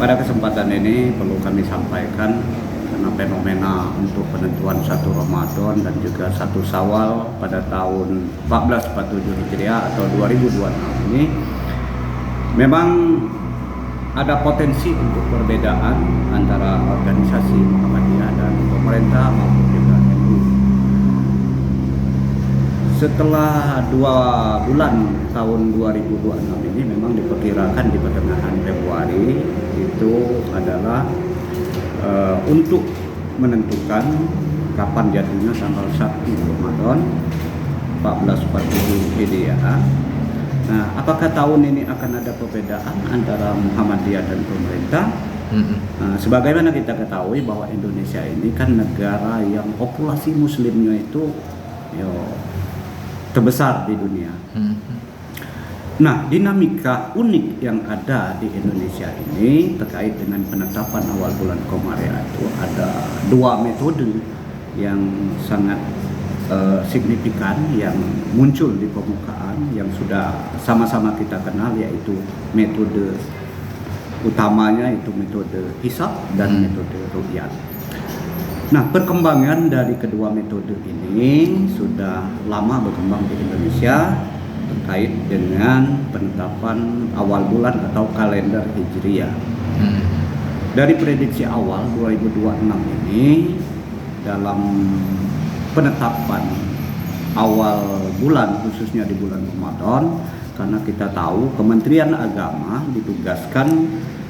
Pada kesempatan ini perlu kami sampaikan karena fenomena untuk penentuan 1 Ramadan dan juga 1 Syawal pada tahun 1447 Hijriah atau 2026 ini memang ada potensi untuk perbedaan antara organisasi Muhammadiyah dan pemerintah maupun juga NU. Setelah 2 bulan tahun 2026 ini memang diperkirakan di pertengahan Februari itu adalah untuk menentukan kapan jatuhnya tanggal 1 Ramadan 1447 Hijriah. Nah, apakah tahun ini akan ada perbedaan antara Muhammadiyah dan pemerintah? Nah, sebagaimana kita ketahui bahwa Indonesia ini kan negara yang populasi muslimnya itu terbesar di dunia. Nah, dinamika unik yang ada di Indonesia ini terkait dengan penetapan awal bulan Qomariyah itu ada 2 metode yang sangat signifikan yang muncul di permukaan yang sudah sama-sama kita kenal, yaitu metode utamanya itu metode hisab dan metode ru'yat. Nah, perkembangan dari kedua metode ini sudah lama berkembang di Indonesia terkait dengan penetapan awal bulan atau kalender Hijriah. Dari prediksi awal 2026 ini dalam penetapan awal bulan khususnya di bulan Ramadan, karena kita tahu Kementerian Agama ditugaskan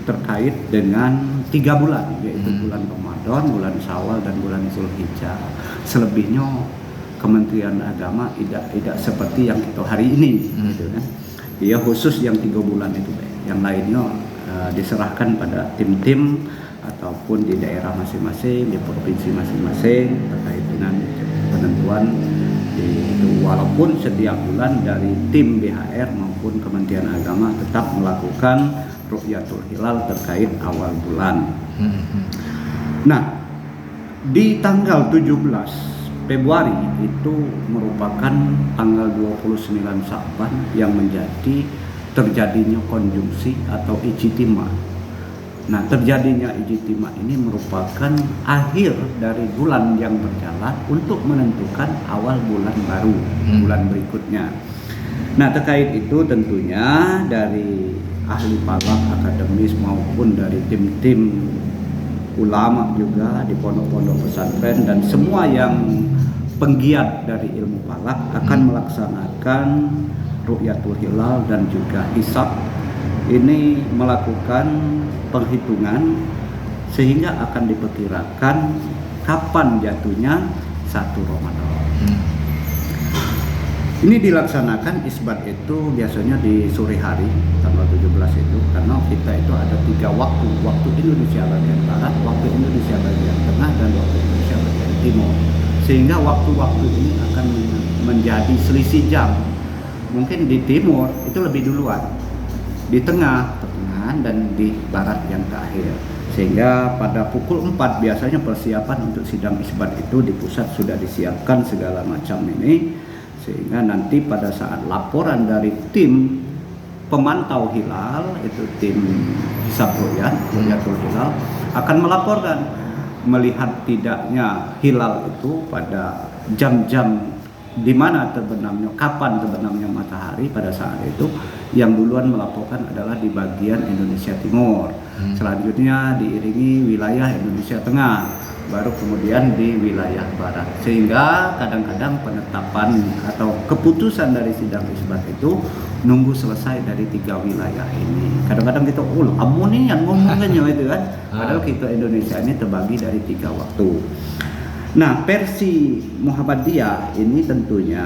terkait dengan 3 bulan, yaitu bulan Ramadan, bulan Syawal dan bulan Zulhijjah. Selebihnya Kementerian Agama tidak seperti yang kita hari ini, gitu kan. Dia khusus yang 3 bulan itu, yang lainnya diserahkan pada tim-tim ataupun di daerah masing-masing, di provinsi masing-masing terkait dengan penentuan itu. Walaupun setiap bulan dari tim BHR maupun Kementerian Agama tetap melakukan ru'yatul hilal terkait awal bulan. Nah, di tanggal 17 Februari itu merupakan tanggal 29 Sya'ban yang menjadi terjadinya konjungsi atau ijtimah. Nah, terjadinya ijtimah ini merupakan akhir dari bulan yang berjalan untuk menentukan awal bulan baru, bulan berikutnya. Nah, terkait itu tentunya dari ahli falak akademis maupun dari tim-tim ulama juga di pondok-pondok pesantren dan semua yang penggiat dari ilmu falak akan melaksanakan ru'yatul hilal dan juga hisab. Ini melakukan penghitungan sehingga akan diperkirakan kapan jatuhnya 1 Ramadan. Ini dilaksanakan isbat itu biasanya di sore hari tanggal 17 itu, karena kita itu ada 3 waktu Indonesia bagian barat, waktu Indonesia bagian tengah, dan waktu Indonesia bagian timur. Sehingga waktu-waktu ini akan menjadi selisih jam. Mungkin di timur itu lebih duluan, di tengah pertengahan, dan di barat yang terakhir. Sehingga pada pukul 4 biasanya persiapan untuk sidang isbat itu di pusat sudah disiapkan segala macam ini, sehingga nanti pada saat laporan dari tim pemantau hilal, itu tim hisab ru'yatul hilal, akan melaporkan melihat tidaknya hilal itu pada jam-jam di mana terbenamnya, kapan terbenamnya matahari. Pada saat itu yang duluan melaporkan adalah di bagian Indonesia Timur, selanjutnya diiringi wilayah Indonesia Tengah, baru kemudian di wilayah Barat. Sehingga kadang-kadang penetapan atau keputusan dari sidang isbat itu nunggu selesai dari 3 wilayah ini. Kadang-kadang kita amun yang ngomongnya itu kan, padahal kita Indonesia ini terbagi dari 3 waktu. Nah, versi Muhammadiyah ini tentunya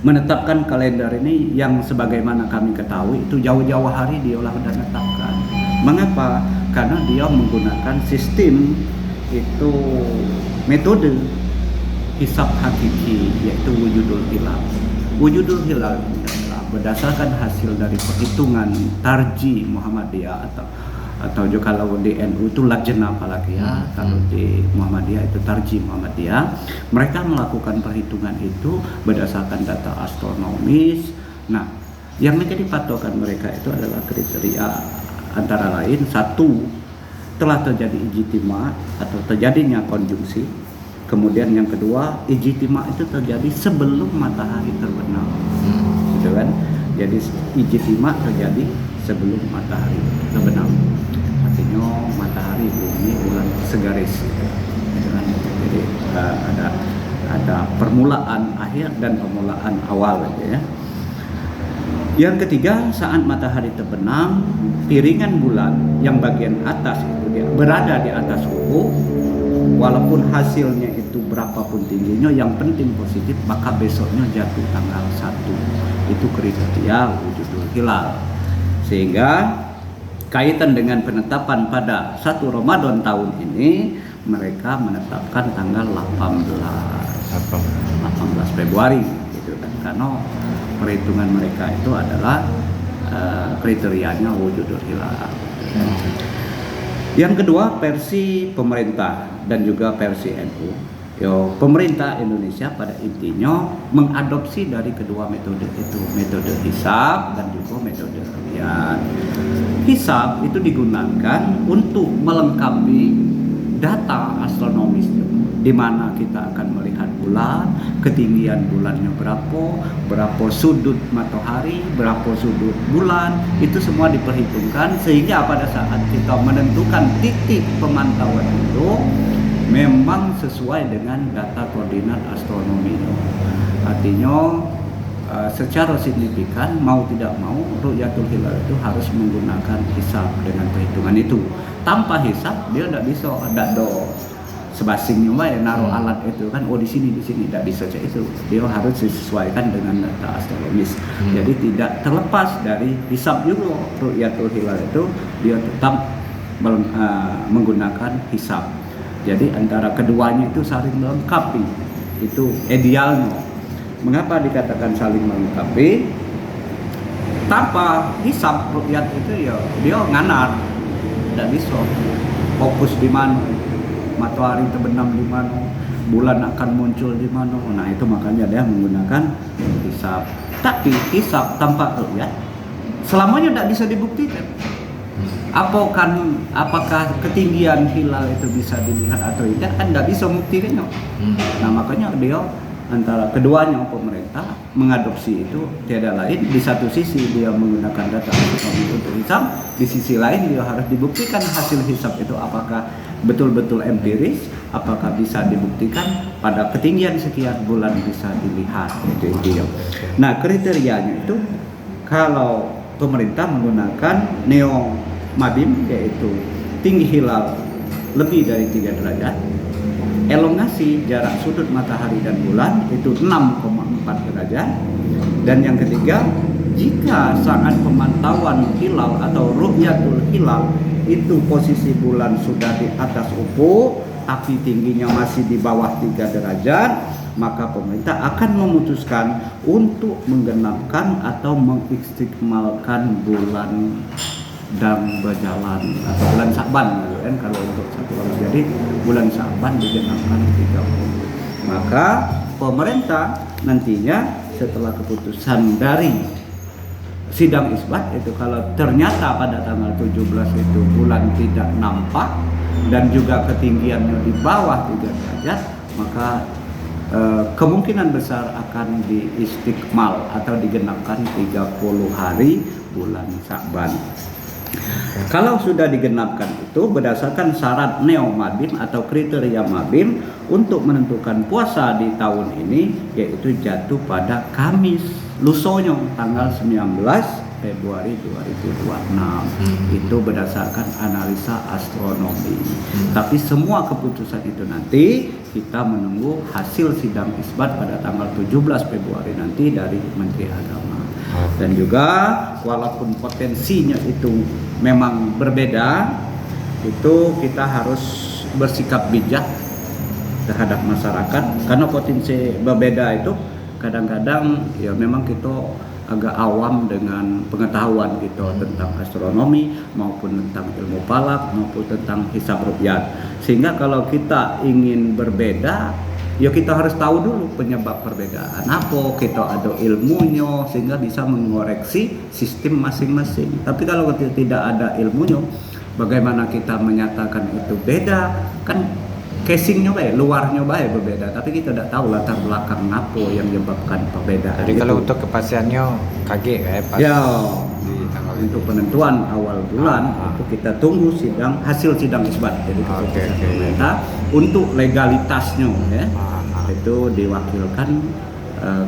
menetapkan kalender ini yang sebagaimana kami ketahui itu jauh-jauh hari dia sudah menetapkan. Mengapa? Karena dia menggunakan sistem itu metode hisab hakiki, yaitu wujudul hilal. Wujudul hilal ini adalah berdasarkan hasil dari perhitungan tarji Muhammadiyah atau juga kalau di NU itu lajnah falakiyah, kalau di Muhammadiyah itu tarji Muhammadiyah. Mereka melakukan perhitungan itu berdasarkan data astronomis. Nah, yang menjadi patokan mereka itu adalah kriteria antara lain satu, telah terjadi ijtima atau terjadinya konjungsi. Kemudian yang kedua, ijtima itu terjadi sebelum matahari terbenam, gitu kan? Jadi ijtima terjadi sebelum matahari terbenam. Artinya matahari, bumi, bulan segaris, gitu kan? Jadi ada permulaan akhir dan permulaan awal, gitu ya. Yang ketiga, saat matahari terbenam, piringan bulan yang bagian atas itu dia berada di atas ufuk, walaupun hasilnya itu berapapun tingginya, yang penting positif, maka besoknya jatuh tanggal 1. Itu kriteria wujudul hilal. Sehingga kaitan dengan penetapan pada 1 Ramadan tahun ini, mereka menetapkan tanggal 18 Februari, gitu kan. Karena perhitungan mereka itu adalah kriterianya wujudul hilal. Yang kedua, versi pemerintah dan juga versi NU. Pemerintah Indonesia pada intinya mengadopsi dari kedua metode itu, metode hisab dan juga metode ru'yat. Hisab itu digunakan untuk melengkapi data astronomis, di mana kita akan melihat bulan, ketinggian bulannya berapa sudut matahari, berapa sudut bulan, itu semua diperhitungkan sehingga pada saat kita menentukan titik pemantauan itu memang sesuai dengan data koordinat astronomi. Artinya secara signifikan mau tidak mau ru'yatul hilal itu harus menggunakan hisab dengan perhitungan itu. Tanpa hisab dia tidak bisa ada sebasing nyoba naruh alat itu kan, di sini tidak bisa cek itu. Dia harus disesuaikan dengan data astronomis. Jadi tidak terlepas dari hisab juga. Ru'yatul hilal itu dia tetap menggunakan hisab. Jadi antara keduanya itu saling melengkapi. Itu idealnya. Mengapa dikatakan saling melengkapi? Tanpa hisab ru'yat itu ya dia nganar, tidak bisa fokus di mana, matahari terbenam di mana, bulan akan muncul di mana. Nah itu makanya dia menggunakan hisab. Tapi hisab tanpa ru'yat selamanya tidak bisa dibuktikan. Apakah ketinggian hilal itu bisa dilihat atau tidak, kan tidak bisa membuktikannya. Nah makanya dia antara keduanya, pemerintah mengadopsi itu tiada lain, di satu sisi dia menggunakan data astronomi untuk hisab, di sisi lain dia harus dibuktikan hasil hisab itu apakah betul-betul empiris, apakah bisa dibuktikan pada ketinggian sekian bulan bisa dilihat, itu dia. Nah kriterianya itu kalau pemerintah menggunakan neo mabim, yaitu tinggi hilal lebih dari 3 derajat, elongasi jarak sudut matahari dan bulan itu 6,4 derajat, dan yang ketiga, jika saat pemantauan hilal atau ru'yatul hilal itu posisi bulan sudah di atas ufuk tapi tingginya masih di bawah 3 derajat, maka pemerintah akan memutuskan untuk menggenapkan atau mengistiqmalkan bulan dan berjalan atau bulan Sa'ban, kan kalau untuk 1 Ramadan. Jadi bulan Sa'ban digenapkan 30. Maka pemerintah nantinya setelah keputusan dari sidang isbat itu, kalau ternyata pada tanggal 17 itu bulan tidak nampak dan juga ketinggiannya di bawah 3 derajat, maka kemungkinan besar akan diistiqmal atau digenapkan 30 hari bulan Sa'ban. Kalau sudah digenapkan itu berdasarkan syarat neo mabim atau kriteria mabim untuk menentukan puasa di tahun ini, yaitu jatuh pada Kamis lusonyo tanggal 19 Februari 2026. Itu berdasarkan analisa astronomi. Tapi semua keputusan itu nanti kita menunggu hasil sidang isbat pada tanggal 17 Februari nanti dari Menteri Agama. Dan juga walaupun potensinya itu memang berbeda, itu kita harus bersikap bijak terhadap masyarakat, karena potensi berbeda itu kadang-kadang ya memang kita agak awam dengan pengetahuan kita tentang astronomi maupun tentang ilmu falak maupun tentang hisab ru'yat, sehingga kalau kita ingin berbeda Ya kita harus tahu dulu penyebab perbedaan apa, kita ada ilmunya sehingga bisa mengoreksi sistem masing-masing. Tapi kalau tidak ada ilmunya, bagaimana kita menyatakan itu beda? Kan casingnya baik, luarnya baik berbeda, tapi kita tidak tahu latar belakang apa yang menyebabkan perbedaan. Jadi kalau untuk kepastiannya kaget pas ya di tanggal untuk ini. penentuan awal bulan itu kita tunggu hasil sidang isbat. Jadi keputusan pemerintah untuk legalitasnya ya itu diwakilkan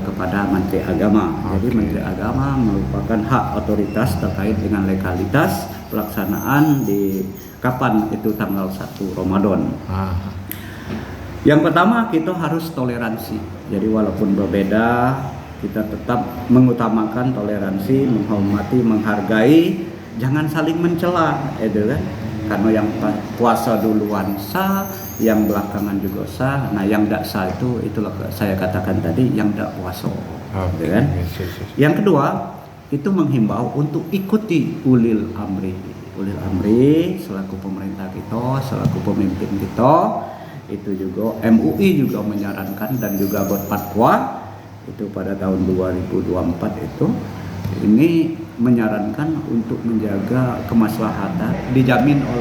kepada Menteri Agama. Jadi Menteri Agama merupakan hak otoritas terkait dengan legalitas pelaksanaan di kapan itu tanggal 1 Ramadan. Yang pertama kita harus toleransi. Jadi walaupun berbeda, kita tetap mengutamakan toleransi, menghormati, menghargai, jangan saling mencela, itu kan? Karena yang puasa duluan sah, yang belakangan juga sah. Nah, yang tidak sah itulah saya katakan tadi, yang tidak puasa, gitu kan? Yang kedua, itu menghimbau untuk ikuti ulil amri. Ulil amri selaku pemerintah kita, selaku pemimpin kita. Itu juga MUI juga menyarankan dan juga buat fatwa itu pada tahun 2024 itu ini menyarankan untuk menjaga kemaslahatan dijamin oleh